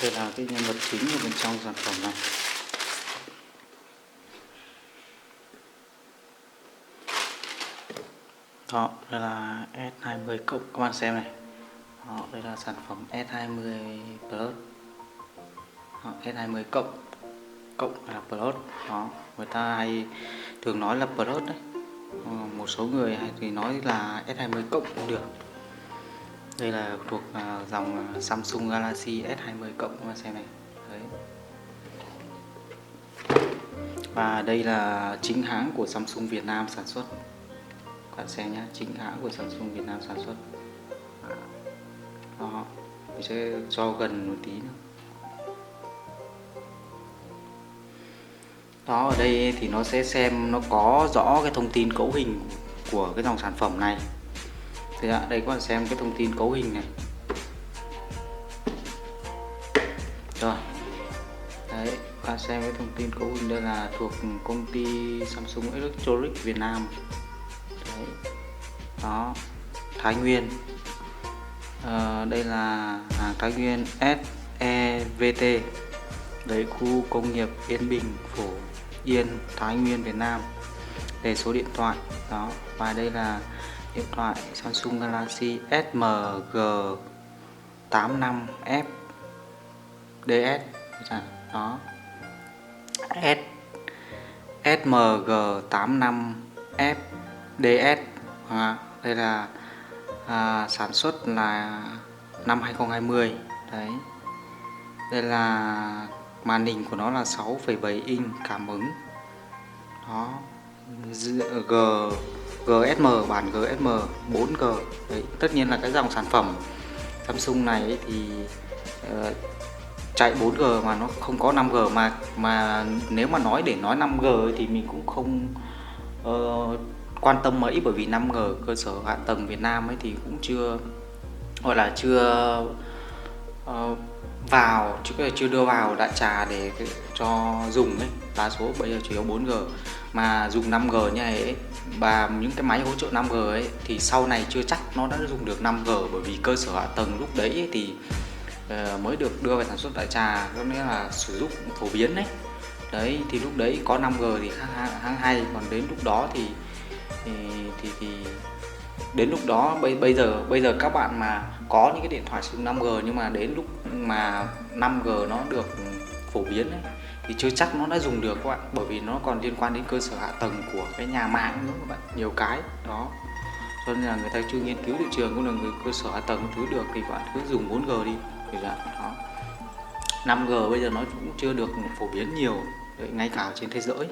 Đây là cái nhân vật chính ở bên trong sản phẩm này. Đó, đây là S20 cộng, các bạn xem này. Đó, đây là sản phẩm S20 Plus. Đó, S20 cộng, cộng là Plus. Đó, người ta hay thường nói là Plus đấy. Một số người hay thì nói là S20 cộng cũng được. Đây là thuộc dòng Samsung Galaxy S20 cộng, các bạn xem này. Đấy. Và đây là chính hãng của Samsung Việt Nam sản xuất. Các bạn xem nhé, chính hãng của Samsung Việt Nam sản xuất. Đó, mình sẽ cho gần một tí nữa. Đó, ở đây thì nó sẽ xem nó có rõ cái thông tin cấu hình của cái dòng sản phẩm này. Thì đây các bạn xem cái thông tin cấu hình này. Rồi. Đấy, các bạn xem cái thông tin cấu hình, đây là thuộc công ty Samsung Electronics Việt Nam. Đấy. Đó, Thái Nguyên. Đây là hàng Thái Nguyên SEVT. Đấy, khu công nghiệp Yên Bình, Phổ Yên, Thái Nguyên, Việt Nam. Để số điện thoại. Đó, và đây là điện thoại Samsung Galaxy SMG85F DS. Đó, SMG85F DS. Đây là sản xuất là năm 2020. Đấy. Đây là màn hình của nó là 6,7 inch cảm ứng. Đó. GSM, bản GSM 4G. Đấy, tất nhiên là cái dòng sản phẩm Samsung này ấy thì chạy 4G mà nó không có 5G, mà nếu mà nói để nói 5G ấy thì mình cũng không quan tâm mấy, bởi vì 5G cơ sở hạ tầng Việt Nam ấy thì cũng chưa gọi là chưa chưa đưa vào đại trà để cho dùng ấy. Đa số bây giờ chủ yếu 4G, mà dùng 5G như này ấy, và những cái máy hỗ trợ 5G ấy thì sau này chưa chắc nó đã dùng được 5G, bởi vì cơ sở hạ tầng lúc đấy ấy thì mới được đưa vào sản xuất đại trà, có nghĩa là sử dụng phổ biến đấy. Đấy thì lúc đấy có 5G thì hãng hay, còn đến lúc đó thì đến lúc đó bây giờ các bạn mà có những cái điện thoại sử dụng 5G nhưng mà đến lúc mà 5G nó được phổ biến ấy, thì chưa chắc nó đã dùng được các bạn, bởi vì nó còn liên quan đến cơ sở hạ tầng của cái nhà mạng nữa các bạn, nhiều cái đó, cho nên là người ta chưa nghiên cứu thị trường cũng là người cơ sở hạ tầng thứ được thì các bạn cứ dùng 4G đi. Đó. 5G bây giờ nó cũng chưa được phổ biến nhiều đấy, ngay cả trên thế giới,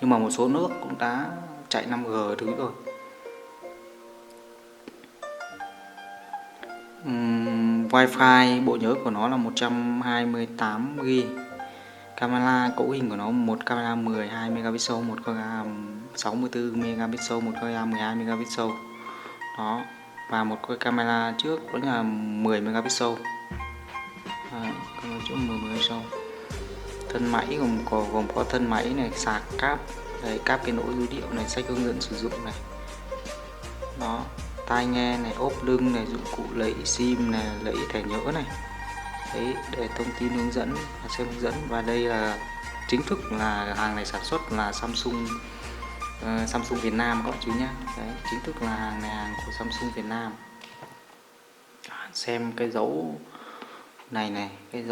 nhưng mà một số nước cũng đã chạy 5G thứ rồi. Wi-Fi, bộ nhớ của nó là 128GB. Camera, cấu hình của nó một camera 12 megapixel, một camera 64 megapixel, một camera 12 megapixel. Đó, và một cái camera trước đó là 10 megapixel. Camera trước 10 megapixel. Thân máy gồm có thân máy này, sạc, cáp, đấy, cáp cái nối dữ liệu này, sách hướng dẫn sử dụng này. Đó, tai nghe này, ốp lưng này, dụng cụ lấy sim này, lấy thẻ nhớ này. Đấy, để thông tin hướng dẫn và xem hướng dẫn. Và đây là chính thức là hàng này sản xuất là Samsung Việt Nam các bạn chú nhé. Đấy, chính thức là hàng này hàng của Samsung Việt Nam. Xem cái dấu này, cái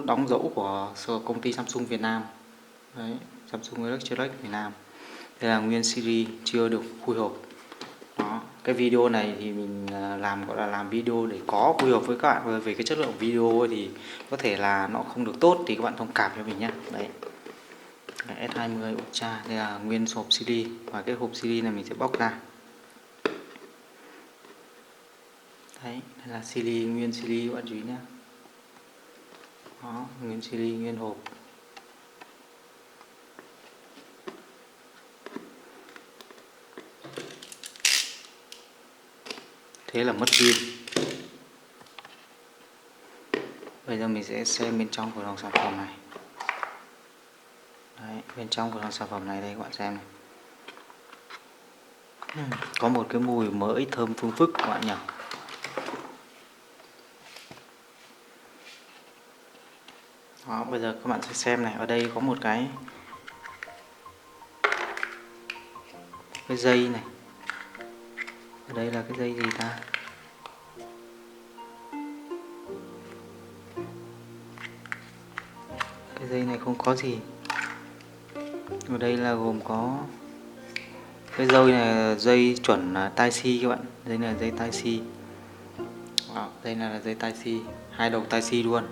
đóng dấu của công ty Samsung Việt Nam. Đấy, Samsung Electronics Việt Nam. Đây là nguyên series chưa được khui hộp. Đó, cái video này thì mình làm gọi là làm video để có phù hợp với các bạn, về cái chất lượng video thì có thể là nó không được tốt thì các bạn thông cảm cho mình nhé. Đấy, S20 Ultra, đây là nguyên hộp CD, và cái hộp CD này mình sẽ bóc ra. Đấy, đây là CD, nguyên CD các bạn chú ý nhé. Đó, nguyên CD, nguyên hộp. Thế là mất pin. Bây giờ mình sẽ xem bên trong của dòng sản phẩm này. Đấy, bên trong của dòng sản phẩm này đây các bạn xem này. Có một cái mùi mới thơm phương phức các bạn nhỉ. Đó, bây giờ các bạn sẽ xem này, ở đây có một cái dây này. Ở đây là cái dây gì ta? Cái dây này không có gì. Ở đây là gồm có cái dây này là dây chuẩn là Tai-C các bạn. Dây này là dây Tai-C. Đó, đây là dây Tai-C, hai đầu Tai-C luôn.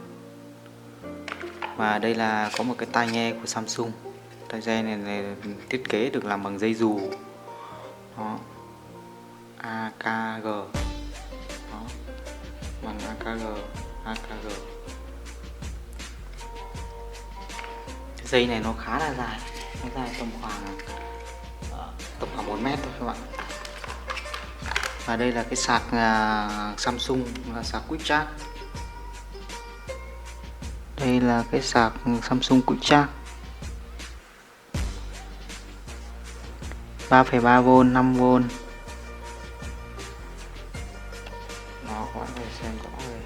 Và đây là có một cái tai nghe của Samsung. Tai nghe này thiết kế được làm bằng dây dù. Đó. AKG. Đó. Bằng AKG. Cái dây này nó khá là dài. Nó dài tầm khoảng 1 mét thôi các bạn. Và đây là cái sạc Samsung, là sạc Quick Charge. Đây là cái sạc Samsung Quick Charge 3,3V, 5V. Đó, các bạn có thể xem rõ rồi.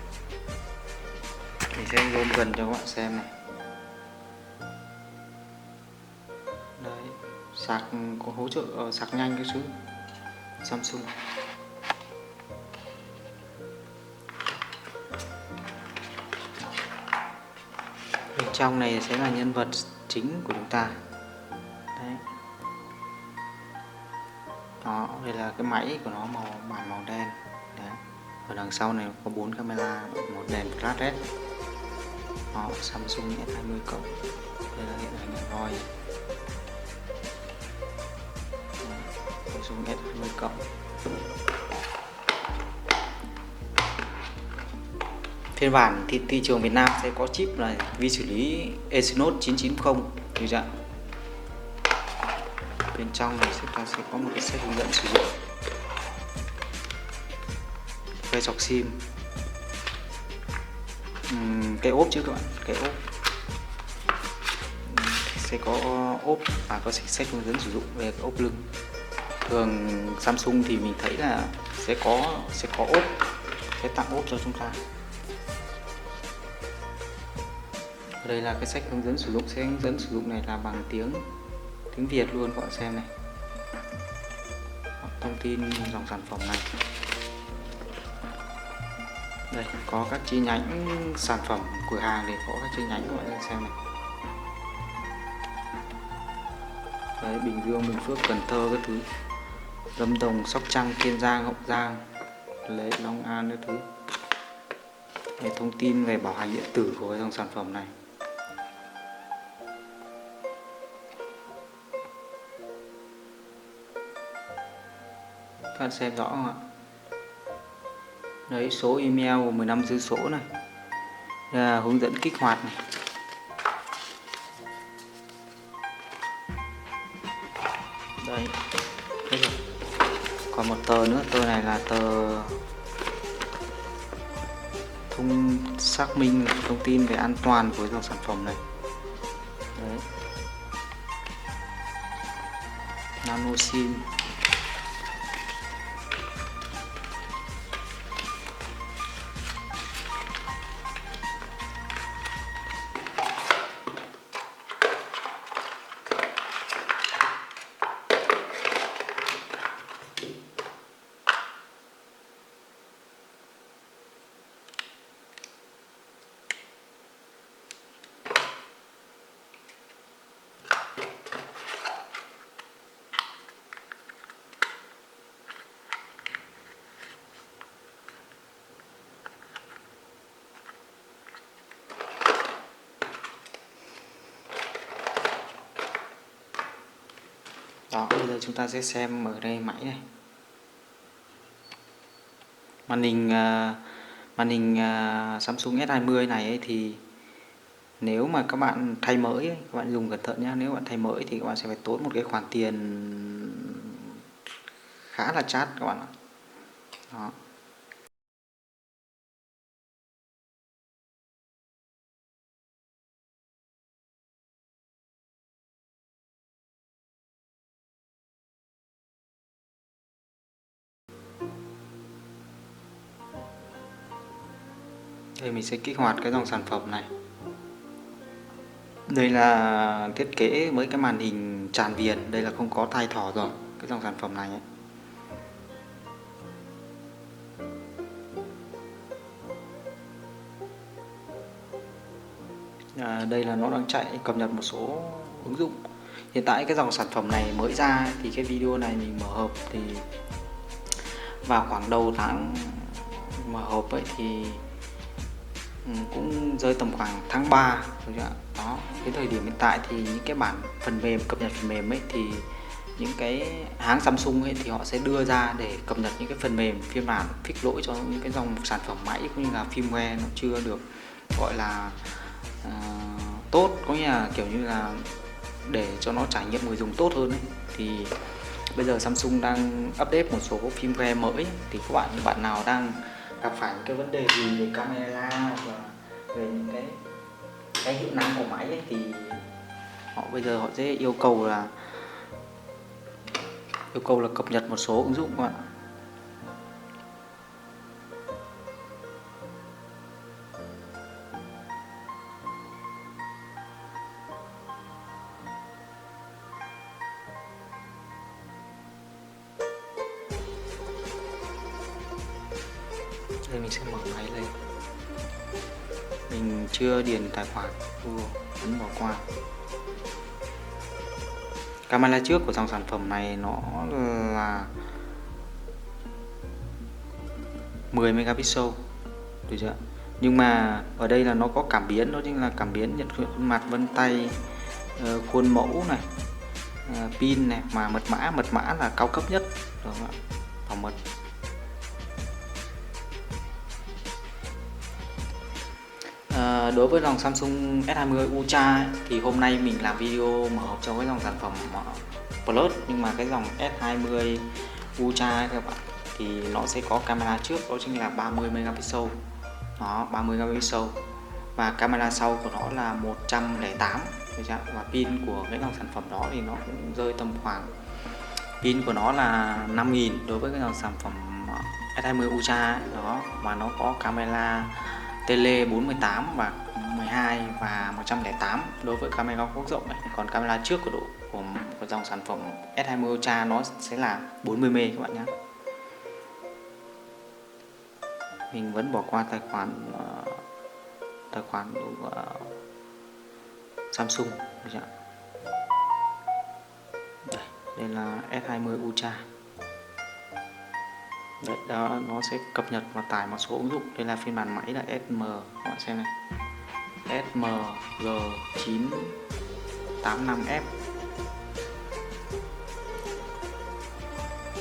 Mình sẽ zoom gần cho các bạn xem này. Đấy, sạc có hỗ trợ sạc nhanh cái thứ Samsung. Bên trong này sẽ là nhân vật chính của chúng ta. Đấy. Đó, đây là cái máy của nó, bản màu đen. Đấy. Ở đằng sau này có 4 camera, một đèn flash LED. Đó, Samsung S20 cộng. Đây là hiện hình Android. Samsung S20 cộng. Phiên bản thị trường Việt Nam sẽ có chip là vi xử lý Exynos 990 như vậy. Bên trong này chúng ta sẽ có một cái sách hướng dẫn sử dụng, que dọc sim, cái ốp chứ các bạn, cái ốp sẽ có ốp và có sách hướng dẫn sử dụng về cái ốp lưng. Thường Samsung thì mình thấy là sẽ có ốp, sẽ tặng ốp cho chúng ta. Đây là cái sách hướng dẫn sử dụng. Sách hướng dẫn sử dụng này là bằng tiếng Việt luôn, các bạn xem này. Thông tin dòng sản phẩm này. Đây có các chi nhánh sản phẩm cửa hàng, để có các chi nhánh, các bạn xem này. Đấy, Bình Dương, Bình Phước, Cần Thơ các thứ, Lâm Đồng, Sóc Trăng, Kiên Giang, Hậu Giang, Lệ, Long An các thứ. Đây, thông tin về bảo hành điện tử của dòng sản phẩm này. Các bạn xem rõ không ạ? Đấy, số email của 15 dư số này. Đây là hướng dẫn kích hoạt này. Đấy. Đây rồi. Còn một tờ nữa, tờ này là tờ xác minh thông tin về an toàn của dòng sản phẩm này. Đấy. Nano SIM. Đó, bây giờ chúng ta sẽ xem ở đây máy này. Màn hình Samsung S20 này ấy, thì nếu mà các bạn thay mới ấy, các bạn dùng cẩn thận nhé. Nếu bạn thay mới thì các bạn sẽ phải tốn một cái khoản tiền khá là chát các bạn ạ. Đó. Đây mình sẽ kích hoạt cái dòng sản phẩm này. Đây là thiết kế với cái màn hình tràn viền, đây là không có tai thỏ rồi, cái dòng sản phẩm này ấy. Đây là nó đang chạy cập nhật một số ứng dụng. Hiện tại cái dòng sản phẩm này mới ra thì cái video này mình mở hộp thì vào khoảng đầu tháng mở hộp ấy thì cũng rơi tầm khoảng tháng 3 rồi chứ ạ. Đó, cái thời điểm hiện tại thì những cái bản phần mềm, cập nhật phần mềm ấy thì những cái hãng Samsung ấy thì họ sẽ đưa ra để cập nhật những cái phần mềm phiên bản fix lỗi cho những cái dòng sản phẩm máy cũng như là firmware nó chưa được gọi là tốt, có nghĩa là kiểu như là để cho nó trải nghiệm người dùng tốt hơn ấy. Thì bây giờ Samsung đang update một số firmware mới thì các bạn nào đang gặp phải cái vấn đề gì về camera hoặc là về những cái hiệu năng của máy ấy, thì họ bây giờ họ sẽ yêu cầu là cập nhật một số ứng dụng các bạn. Đây mình sẽ mở máy lên, mình chưa điền tài khoản Google, ấn bỏ qua. Camera trước của dòng sản phẩm này nó là 10 megapixel, được chưa? Nhưng mà ở đây là nó có cảm biến, đó chính là cảm biến nhận khuôn mặt, vân tay, khuôn mẫu này, pin này, mà mật mã là cao cấp nhất, đúng không ạ? Bảo mật. Đối với dòng Samsung S20 Ultra ấy, thì hôm nay mình làm video mở hộp cho cái dòng sản phẩm Plus, nhưng mà cái dòng S20 Ultra ấy, các bạn, thì nó sẽ có camera trước, đó chính là 30 megapixel. Đó, 30 megapixel và camera sau của nó là 108, và pin của cái dòng sản phẩm đó thì nó cũng rơi tầm khoảng, pin của nó là 5000 đối với cái dòng sản phẩm S20 Ultra ấy. Đó, và nó có camera tele 48 và 12 và 108 đối với camera góc rộng này. Còn camera trước của dòng sản phẩm S20 Ultra nó sẽ là 40 mê các bạn nhé. Mình vẫn bỏ qua tài khoản Samsung. Đây là S20 Ultra. Đấy, đó nó sẽ cập nhật và tải một số ứng dụng. Đây là phiên bản máy là SM, các bạn xem này, SMG985F.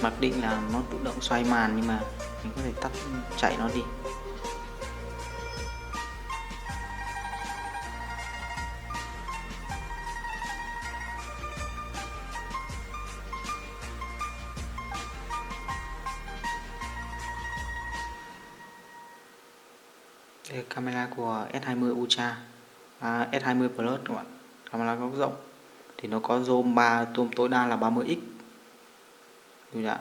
Mặc định là nó tự động xoay màn nhưng mà mình có thể tắt chạy nó đi. Đây là camera của S20 Ultra, S20 Plus các bạn. Camera góc rộng thì nó có zoom 3, zoom tối đa là 30x. Được chưa?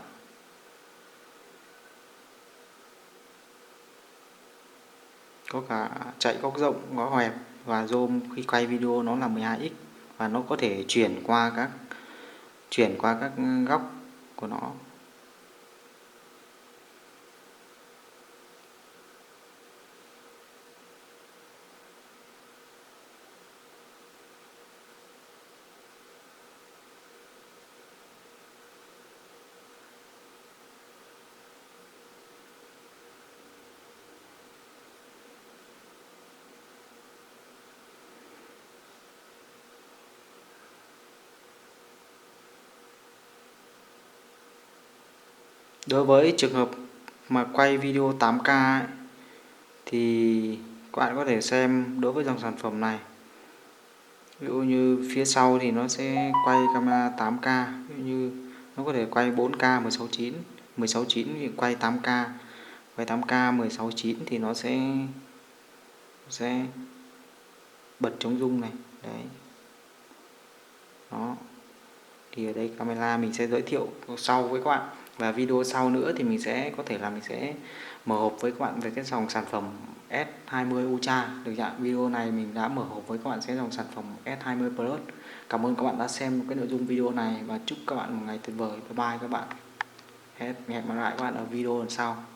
Có cả chạy góc rộng, góc hẹp, và zoom khi quay video nó là 12x, và nó có thể chuyển qua các góc của nó. Đối với trường hợp mà quay video 8K ấy, thì các bạn có thể xem đối với dòng sản phẩm này. Ví dụ như phía sau thì nó sẽ quay camera 8K, ví dụ như nó có thể quay 4K 16:9 thì quay 8K, 16:9 thì nó sẽ bật chống rung này. Đấy. Đó. Thì ở đây camera mình sẽ giới thiệu sau với các bạn. Và video sau nữa thì mình sẽ có thể là mình sẽ mở hộp với các bạn về cái dòng sản phẩm S20 Ultra, được chưa? Video này mình đã mở hộp với các bạn sẽ dòng sản phẩm S20 Plus. Cảm ơn các bạn đã xem cái nội dung video này và chúc các bạn một ngày tuyệt vời. Bye bye các bạn. Hẹn gặp lại các bạn ở video lần sau.